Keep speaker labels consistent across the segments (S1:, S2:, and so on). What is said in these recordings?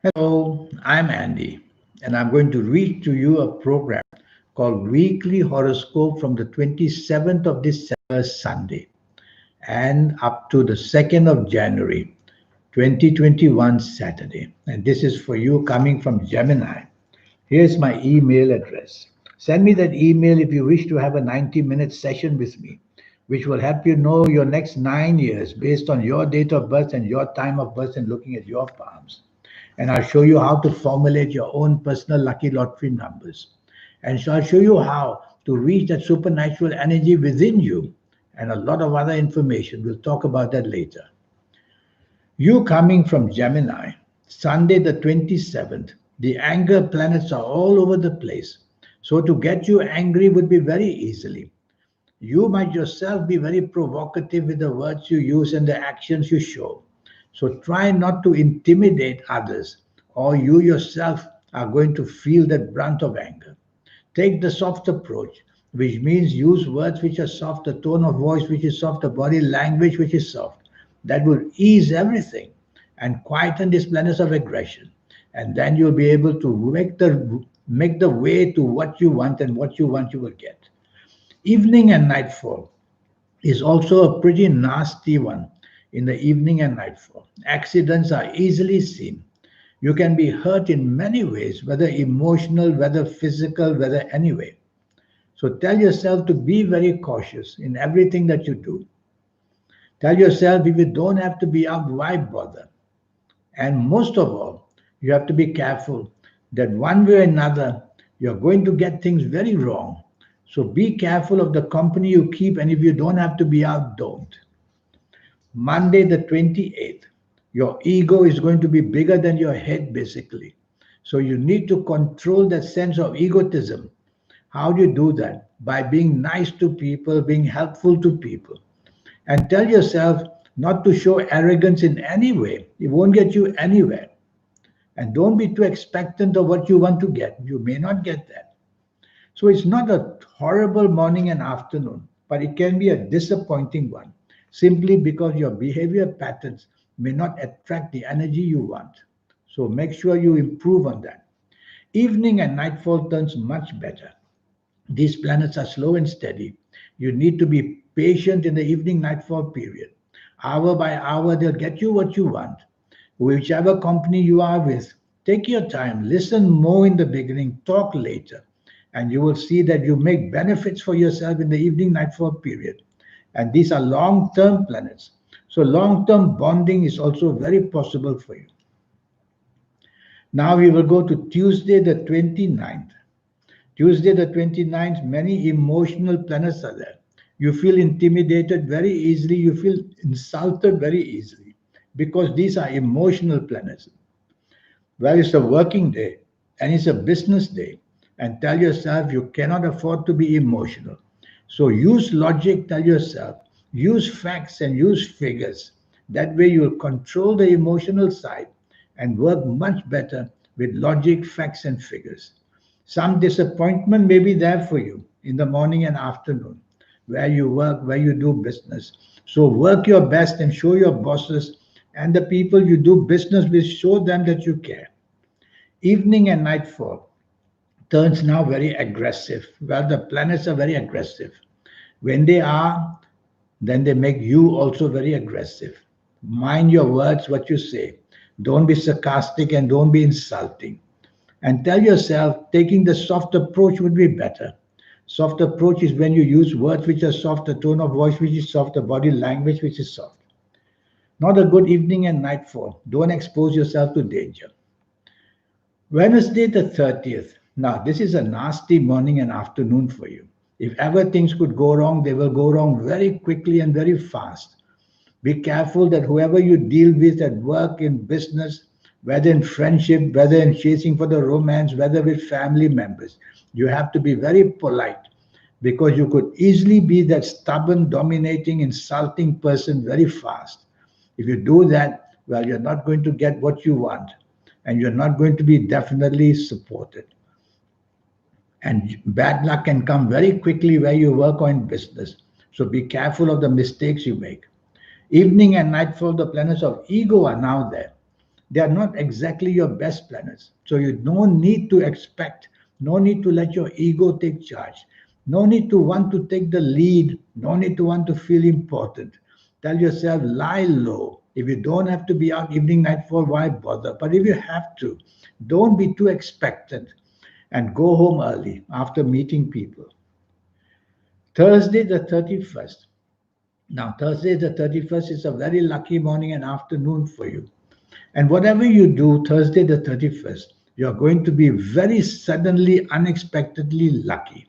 S1: Hello, I'm Andy, and I'm going to read to you a program called Weekly Horoscope from the 27th of December, Sunday, and up to the 2nd of January, 2021, Saturday. And this is for you coming from Gemini. Here's my email address. Send me that email if you wish to have a 90-minute session with me, which will help you know your next 9 years based on your date of birth and your time of birth and looking at your palms. And I'll show you how to formulate your own personal lucky lottery numbers. And so I'll show you how to reach that supernatural energy within you and a lot of other information. We'll talk about that later. You coming from Gemini, Sunday the 27th, the anger planets are all over the place. So to get you angry would be very easily. You might yourself be very provocative with the words you use and the actions you show. So try not to intimidate others, or you yourself are going to feel that brunt of anger. Take the soft approach, which means use words which are soft, a tone of voice which is soft, a body language which is soft. That will ease everything and quieten these planets of aggression. And then you'll be able to make the way to what you want, and what you want you will get. Evening and nightfall is also a pretty nasty one in the evening and nightfall. Accidents are easily seen. You can be hurt in many ways, whether emotional, whether physical, whether any way. So tell yourself to be very cautious in everything that you do. Tell yourself if you don't have to be out, why bother? And most of all, you have to be careful that one way or another, you're going to get things very wrong. So be careful of the company you keep, and if you don't have to be out, don't. Monday, the 28th, your ego is going to be bigger than your head, basically. So you need to control that sense of egotism. How do you do that? By being nice to people, being helpful to people. And tell yourself not to show arrogance in any way. It won't get you anywhere. And don't be too expectant of what you want to get. You may not get that. So it's not a horrible morning and afternoon, but it can be a disappointing one, simply because your behavior patterns may not attract the energy you want. So make sure you improve on that. Evening and nightfall turns much better. These planets are slow and steady. You need to be patient in the evening nightfall period. Hour by hour, they'll get you what you want. Whichever company you are with, take your time, listen more in the beginning, talk later, and you will see that you make benefits for yourself in the evening nightfall period. And these are long term planets. So, long term bonding is also very possible for you. Now, we will go to Tuesday, the 29th. Tuesday, the 29th, many emotional planets are there. You feel intimidated very easily, you feel insulted very easily, because these are emotional planets. Well, it's a working day and it's a business day. And tell yourself you cannot afford to be emotional. So use logic, tell yourself, use facts and use figures. That way you'll control the emotional side and work much better with logic, facts, and figures. Some disappointment may be there for you in the morning and afternoon, where you work, where you do business. So work your best and show your bosses and the people you do business with, show them that you care. Evening and nightfall turns now very aggressive. Well, the planets are very aggressive. When they are, then they make you also very aggressive. Mind your words, what you say. Don't be sarcastic and don't be insulting. And tell yourself taking the soft approach would be better. Soft approach is when you use words which are soft, a tone of voice which is soft, a body language which is soft. Not a good evening and nightfall. Don't expose yourself to danger. Wednesday, the 30th. Now, this is a nasty morning and afternoon for you. If ever things could go wrong, they will go wrong very quickly and very fast. Be careful that whoever you deal with at work, in business, whether in friendship, whether in chasing for the romance, whether with family members, you have to be very polite, because you could easily be that stubborn, dominating, insulting person very fast. If you do that, well, you're not going to get what you want, and you're not going to be definitely supported. And bad luck can come very quickly where you work or in business. So be careful of the mistakes you make. Evening and nightfall, the planets of ego are now there. They are not exactly your best planets. So you no need to expect, no need to let your ego take charge, no need to want to take the lead, no need to want to feel important. Tell yourself, lie low. If you don't have to be out evening, nightfall, why bother? But if you have to, don't be too expectant and go home early after meeting people. Thursday the 31st. Now, Thursday the 31st is a very lucky morning and afternoon for you. And whatever you do Thursday the 31st, you're going to be very suddenly, unexpectedly lucky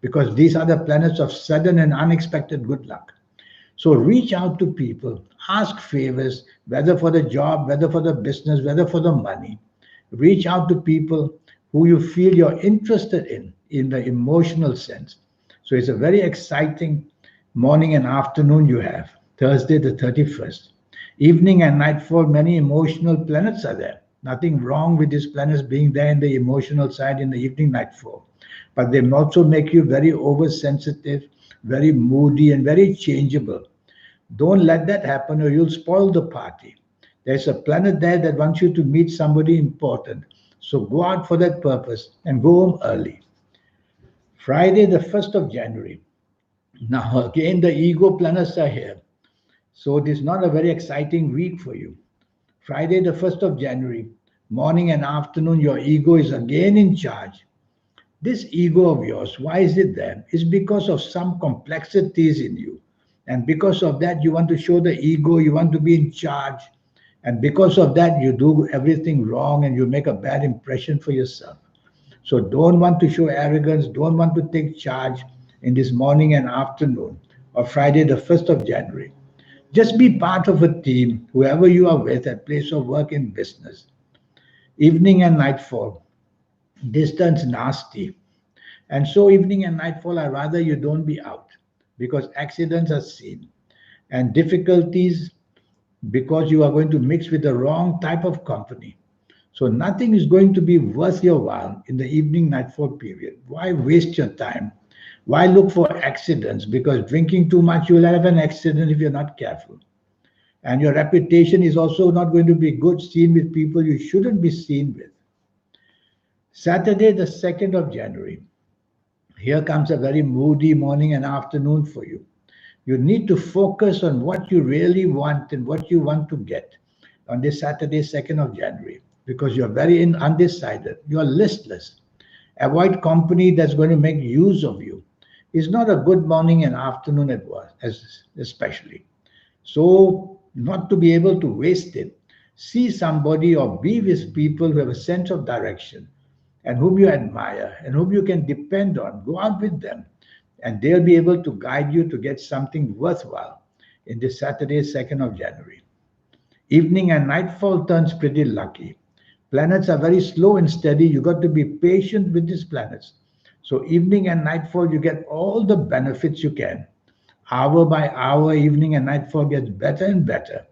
S1: because these are the planets of sudden and unexpected good luck. So reach out to people, ask favors, whether for the job, whether for the business, whether for the money. Reach out to people who you feel you're interested in the emotional sense. So it's a very exciting morning and afternoon you have, Thursday the 31st. Evening and nightfall, many emotional planets are there. Nothing wrong with these planets being there in the emotional side in the evening nightfall. But they also make you very oversensitive, very moody, and very changeable. Don't let that happen or you'll spoil the party. There's a planet there that wants you to meet somebody important. So go out for that purpose and go home early. Friday, the 1st of January. Now, again, the ego planets are here. So it is not a very exciting week for you. Friday, the 1st of January, morning and afternoon, your ego is again in charge. This ego of yours, why is it there? It's because of some complexities in you. And because of that, you want to show the ego, you want to be in charge. And because of that, you do everything wrong and you make a bad impression for yourself. So don't want to show arrogance, don't want to take charge in this morning and afternoon of Friday, the 1st of January. Just be part of a team, whoever you are with at place of work in business. Evening and nightfall, distance nasty. And so evening and nightfall, I rather you don't be out because accidents are seen and difficulties because you are going to mix with the wrong type of company. So nothing is going to be worth your while in the evening nightfall period. Why waste your time? Why look for accidents? Because drinking too much, you will have an accident if you're not careful. And your reputation is also not going to be good seen with people you shouldn't be seen with. Saturday, the 2nd of January. Here comes a very moody morning and afternoon for you. You need to focus on what you really want and what you want to get on this Saturday, 2nd of January, because you're very undecided. You're listless. Avoid company that's going to make use of you. It's not a good morning and afternoon at work, especially. So, not to be able to waste it, see somebody or be with people who have a sense of direction and whom you admire and whom you can depend on. Go out with them and they'll be able to guide you to get something worthwhile in this Saturday, 2nd of January. Evening and nightfall turns pretty lucky. Planets are very slow and steady. You got to be patient with these planets. So evening and nightfall, you get all the benefits you can. Hour by hour, evening and nightfall gets better and better.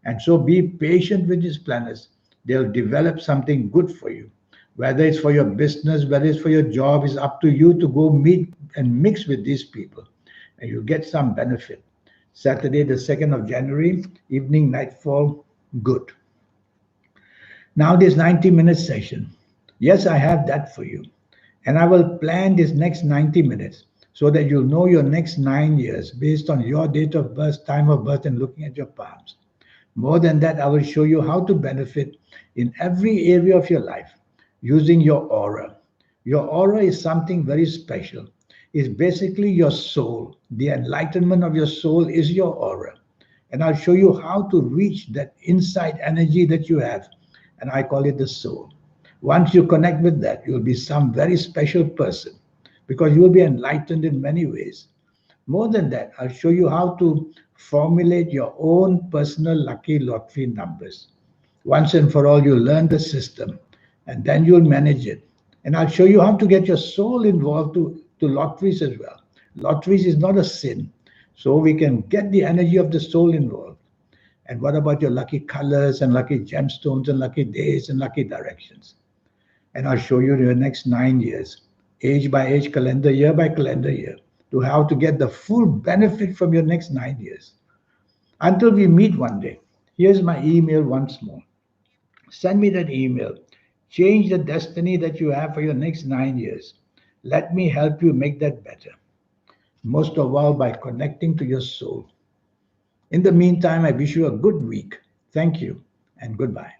S1: And so be patient with these planets. They'll develop something good for you. Whether it's for your business, whether it's for your job, it's up to you to go meet and mix with these people. And you get some benefit. Saturday, the 2nd of January, evening, nightfall, good. Now, this 90-minute session. Yes, I have that for you. And I will plan this next 90 minutes so that you'll know your next 9 years based on your date of birth, time of birth, and looking at your palms. More than that, I will show you how to benefit in every area of your life using your aura. Your aura is something very special. It's basically your soul. The enlightenment of your soul is your aura. And I'll show you how to reach that inside energy that you have. And I call it the soul. Once you connect with that, you'll be some very special person because you will be enlightened in many ways. More than that, I'll show you how to formulate your own personal lucky lottery numbers. Once and for all, you learn the system and then you'll manage it. And I'll show you how to get your soul involved to lotteries as well. Lotteries is not a sin. So we can get the energy of the soul involved. And what about your lucky colors and lucky gemstones and lucky days and lucky directions? And I'll show you your next 9 years, age by age, calendar year by calendar year, to how to get the full benefit from your next 9 years. Until we meet one day, here's my email once more. Send me that email. Change the destiny that you have for your next 9 years. Let me help you make that better. Most of all, by connecting to your soul. In the meantime, I wish you a good week. Thank you and goodbye.